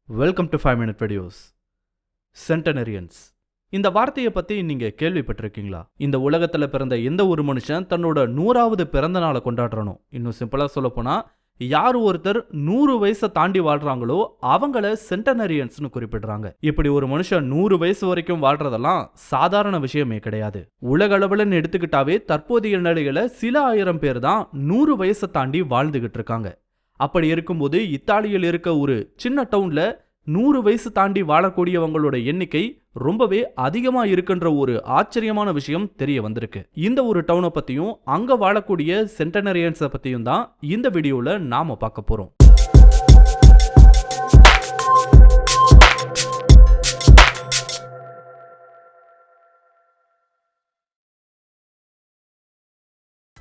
Welcome to 5 minute videos. Centenarians இந்த வார்த்தையை பத்தி நீங்க கேள்விப்பட்டிருக்கீங்களா? இந்த உலகத்துல பிறந்த எந்த ஒரு மனுஷன் தன்னோட 100வது பிறந்த நாளை கொண்டாடுறணும். இன்னும் சிம்பிளா சொல்ல போனா, யார் ஒருத்தர் 100 வயசை தாண்டி வாழ்றாங்களோ அவங்கள சென்டனரியன்ஸ்னு குறிப்பிடுறாங்க. இப்படி ஒரு மனுஷன் 100 வயசு வரைக்கும் வாழ்றதெல்லாம் சாதாரண விஷயமே கிடையாது. உலக அளவுலன்னு எடுத்துக்கிட்டாவே தற்போதைய நிலையில சில ஆயிரம் பேர் தான் 100 வயசை தாண்டி வாழ்ந்துகிட்டு இருக்காங்க. அப்படி இருக்கும்போது இத்தாலியில் இருக்க ஒரு சின்ன டவுன்ல 100 வயசு தாண்டி வாழக்கூடியவங்களோட எண்ணிக்கை ரொம்பவே அதிகமா இருக்குன்ற ஒரு ஆச்சரியமான விஷயம் தெரிய வந்திருக்கு. இந்த ஒரு டவுனை பத்தியும் அங்க வாழக்கூடிய சென்டனரியன்ஸை பத்தியும் தான் இந்த வீடியோல நாம பார்க்க போறோம்.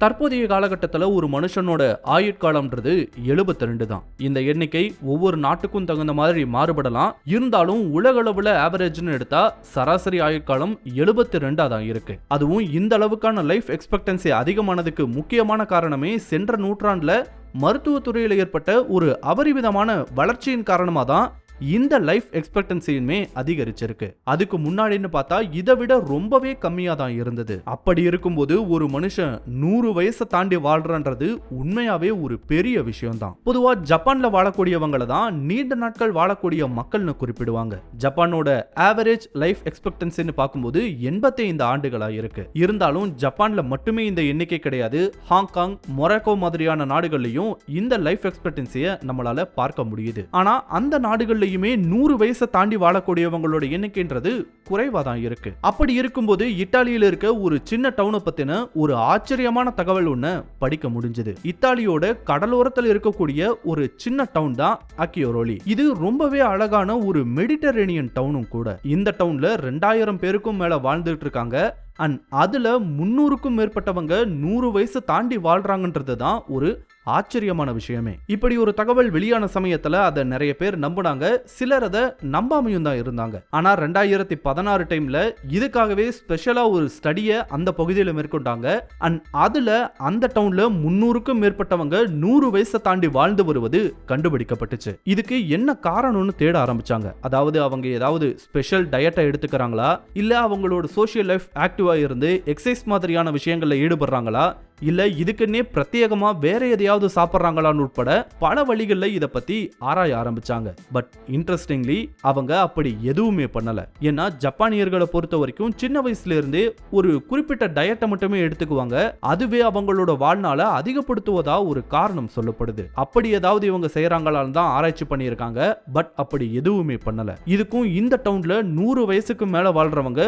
தற்போதைய காலகட்டத்தில் ஒரு மனுஷனோட ஆயுட்காலம்ன்றது 72 தான். இந்த எண்ணிக்கை ஒவ்வொரு நாட்டுக்கும் தகுந்த மாதிரி மாறுபடலாம். இருந்தாலும் உலக அளவுல ஆவரேஜ்னு எடுத்தா சராசரி ஆயுட்காலம் 72 தான் இருக்கு. அதுவும் இந்த அளவுக்கான லைஃப் எக்ஸ்பெக்டன்சி அதிகமானதுக்கு முக்கியமான காரணமே சென்ற நூற்றாண்டுல மருத்துவத்துறையில் ஏற்பட்ட ஒரு அபரிமிதமான வளர்ச்சியின் காரணமாக தான் இந்த லைஃப் எக்ஸ்பெக்டன்சியுமே அதிகரிச்சிருக்கு. அதுக்கு முன்னாடின்னு பார்த்தா இதை விட ரொம்பவே கம்மியா தான் இருந்தது. அப்படி இருக்கும்போது ஒரு மனுஷன் 100 வயசை தாண்டி வாழ்றன்றது உண்மையாவே ஒரு பெரிய விஷயம் தான். பொதுவா ஜப்பான்ல வாழக்கூடியவங்களை தான் நீண்ட நாட்கள் வாழக்கூடிய மக்கள்னு குறிப்பிடுவாங்க. ஜப்பானோட ஆவரேஜ் லைஃப் எக்ஸ்பெக்டன்சின்னு பார்க்கும்போது 85 ஆண்டுகளா இருக்கு. இருந்தாலும் ஜப்பான்ல மட்டுமே இந்த எண்ணிக்கை கிடையாது. ஹாங்காங், மொராக்கோ மாதிரியான நாடுகள்லயும் இந்த லைஃப் எக்ஸ்பெக்டன்சியை நம்மளால பார்க்க முடியுது. ஆனா அந்த நாடுகள் 100 வயசை தாண்டி வாழக்கூடியவங்களோட எண்ணிக்கைன்றது குறைவா தான் இருக்கு. அப்படி இருக்கும்போது இத்தாலியில இருக்க ஒரு சின்ன டவுனை பத்தின ஒரு ஆச்சரியமான தகவல் ஒண்ணு படிக்க முடிஞ்சது. இத்தாலியோட கடலோரத்தில் இருக்கக்கூடிய ஒரு சின்ன டவுன் தான் அக்கியோரோலி. இது ரொம்பவே அழகான ஒரு மெடிட்டரேனியன் டவுனும் கூட. இந்த டவுன்ல 2000 பேருக்கும் மேல வாழ்ந்துட்டு இருக்காங்க. அண்ட் அதுல 300க்கும் மேற்பட்டவங்க 100 வயசு தாண்டி வாழ்றாங்கன்றது தான் ஒரு ஆச்சரியமான விஷயமே. இப்படி ஒரு தகவல் வெளியான சமயத்துல அதை நிறைய பேர் நம்பினாங்க. சிலர் அதை நம்பாமையும் தான் இருந்தாங்க. ஆனா 2016 டைம்ல இதுக்காகவே ஸ்பெஷலா ஒரு ஸ்டடியை அந்த பகுதியில் மேற்கொண்டாங்க. அண்ட் அதுல அந்த டவுன்ல 300க்கும் மேற்பட்டவங்க 100 வயசை தாண்டி வாழ்ந்து வருவது கண்டுபிடிக்கப்பட்டுச்சு. இதுக்கு என்ன காரணம்னு தேட ஆரம்பிச்சாங்க. அதாவது அவங்க ஏதாவது ஸ்பெஷல் டயட்டை எடுத்துக்கிறாங்களா, இல்ல அவங்களோட சோசியல் லைஃப் ஆக்டிவா இருந்து எக்ஸசைஸ் மாதிரியான விஷயங்கள்ல ஈடுபடுறாங்களா, இல்ல இதுக்குன்னே பிரத்யேகமா வேற எதையாவது சாப்பிட்றாங்களான்னு உட்பட பல வழிகள்ல இதை பத்தி ஆராய ஆரம்பிச்சாங்க. பட் இன்ட்ரெஸ்டிங்லி அவங்க அப்படி எதுவுமே பண்ணல. ஏன்னா ஜப்பானியர்களை பொறுத்த வரைக்கும் சின்ன வயசுல இருந்தே ஒரு குறிப்பிட்ட டயட்டை மட்டுமே எடுத்துக்குவாங்க. அதுவே அவங்களோட வாழ்நாளை அதிகப்படுத்துவதா ஒரு காரணம் சொல்லப்படுது. அப்படி ஏதாவது இவங்க செய்யறாங்களான்னு தான் ஆராய்ச்சி பண்ணியிருக்காங்க. பட் அப்படி எதுவுமே பண்ணல. இதுக்கும் இந்த டவுன்ல 100 வயசுக்கு மேல வாழ்றவங்க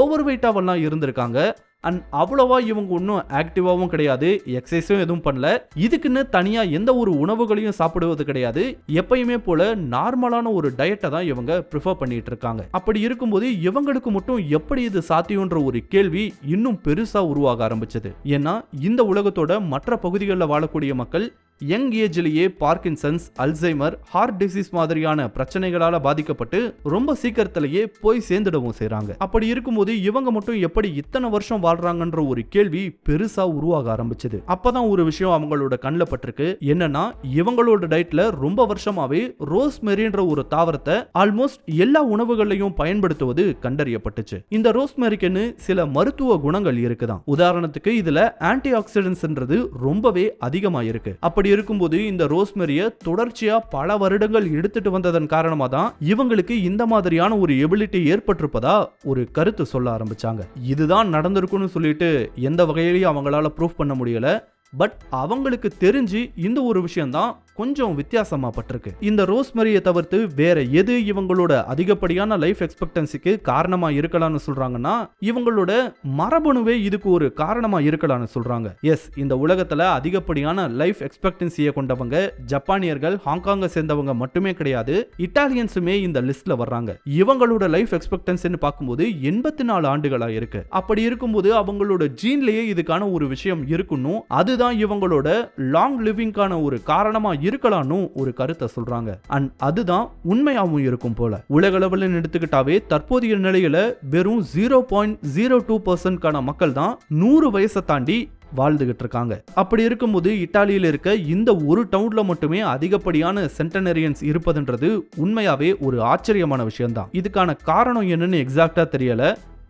ஓவர் வெயிட்டாவெல்லாம் இருந்திருக்காங்க. அண்ட் அவ்வளவா இவங்க ஒன்றும் ஆக்டிவாகவும் கிடையாது, எக்ஸசைஸும் எதுவும் பண்ணல. இதுக்குன்னு தனியா எந்த ஒரு உணவுகளையும் சாப்பிடுவது கிடையாது. எப்பயுமே போல நார்மலான ஒரு டயட்டை தான் இவங்க ப்ரிஃபர் பண்ணிட்டு இருக்காங்க. அப்படி இருக்கும்போது இவங்களுக்கு மட்டும் எப்படி இது சாத்தியம்ன்ற ஒரு கேள்வி இன்னும் பெருசா உருவாக ஆரம்பிச்சது. ஏன்னா இந்த உலகத்தோட மற்ற பகுதிகளில் வாழக்கூடிய மக்கள் யங் ஏஜ்லயே பார்க்கின்சன்ஸ், அல்சைமர், ஹார்ட் டிசீஸ் மாதிரியான பிரச்சனைகளால பாதிக்கப்பட்டு ரொம்ப சீக்கிரத்திலேயே போய் சேர்ந்துடவும் செய்றாங்க. அப்படி இருக்கும்போது இவங்க மட்டும் எப்படி இத்தனை வருஷம் வாழ்றாங்கன்ற ஒரு கேள்வி பெருசா உருவாக ஆரம்பிச்சது. அப்பதான் ஒரு விஷயம் அவங்களோட கண்ணில் பட்டிருக்கு. என்னன்னா இவங்களோட டயட்ல ரொம்ப வருஷமாவே ரோஸ்மெரின்ற ஒரு தாவரத்தை ஆல்மோஸ்ட் எல்லா உணவுகளையும் பயன்படுத்துவது கண்டறியப்பட்டுச்சு. இந்த ரோஸ்மெரிக்குன்னு சில மருத்துவ குணங்கள் இருக்குதான். உதாரணத்துக்கு இதுல ஆன்டி ஆக்சிடென்ட்ஸ்ன்றது ரொம்பவே அதிகமா இருக்கு. அப்படி இருக்கும்போது இந்த ரோஸ்மெரியை தொடர்ச்சியா பல வருடங்கள் எடுத்துட்டு வந்ததன் காரணமா தான் இவங்களுக்கு இந்த மாதிரியான ஒரு எபிலிட்டி ஏற்பட்டிருப்பதா ஒரு கருத்து சொல்ல ஆரம்பிச்சாங்க. இதுதான் நடந்திருக்குன்னு சொல்லிட்டு எந்த வகையிலையும் அவங்களால ப்ரூஃப் பண்ண முடியல. பட் அவங்களுக்கு தெரிஞ்சு இந்த ஒரு விஷயம் தான் கொஞ்சம் வித்தியாசமா பட்டிருக்கு. இந்த ரோஸ்மெரியை தவிர்த்து வேற எது இவங்களோட அதிகப்படியான லைஃப் எக்ஸ்பெக்டன்சிக்கு காரணமா இருக்கலாம்னு சொல்றாங்கன்னா இவங்களோட மரபணுவே இதுக்கு ஒரு காரணமா இருக்கலாம்னு சொல்றாங்க. எஸ், இந்த உலகத்துல அதிகப்படியான லைஃப் எக்ஸ்பெக்டன்சியை கொண்டவங்க ஜப்பானியர்கள், ஹாங்காங்கை சேர்ந்தவங்க மட்டுமே கிடையாது, இட்டாலியன்ஸுமே இந்த லிஸ்ட்ல வர்றாங்க. இவங்களோட லைஃப் எக்ஸ்பெக்டன்சின்னு பார்க்கும்போது 84 ஆண்டுகளா இருக்கு. அப்படி இருக்கும்போது அவங்களோட ஜீன்லயே இதுக்கான ஒரு விஷயம் இருக்கணும். அதுதான் இவங்களோட லாங் லிவிங்கான ஒரு காரணமா இருக்கலாம்னு ஒரு கருத்தை சொல்றாங்க. அண்ட் அதுதான் உண்மையாகவும் இருக்கும் போல. உலக அளவில் எடுத்துக்கிட்டாவே தற்போதைய நிலையில வெறும் 0.02% மக்கள் தான் 100 வயசை தாண்டி வாழ்ந்துகிட்டு இருக்காங்க. அப்படி இருக்கும்போது இத்தாலியில இருக்க இந்த ஒரு டவுன்ல மட்டுமே அதிகப்படியான சென்டனரியன்ஸ் இருப்பதுன்றது உண்மையாவே ஒரு ஆச்சரியமான விஷயம்தான். இதுக்கான காரணம் என்னன்னு எக்ஸாக்டா தெரியல.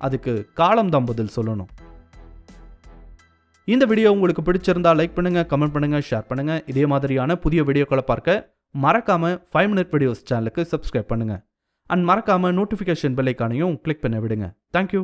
அதுக்கு காலம்தான் பதில் சொல்லணும். இந்த வீடியோ உங்களுக்கு பிடிச்சிருந்தா லைக் பண்ணுங்க, கமெண்ட் பண்ணுங்க, ஷேர் பண்ணுங்க. இதே மாதிரியான புதிய வீடியோக்களை பார்க்க மறக்காம 5 Minute Videos சேனலுக்கு சப்ஸ்கிரைப் பண்ணுங்க. அண்ட் மறக்காம நோட்டிஃபிகேஷன் பெல் ஐகானையும் கிளிக் பண்ண விடுங்க. தேங்க்யூ.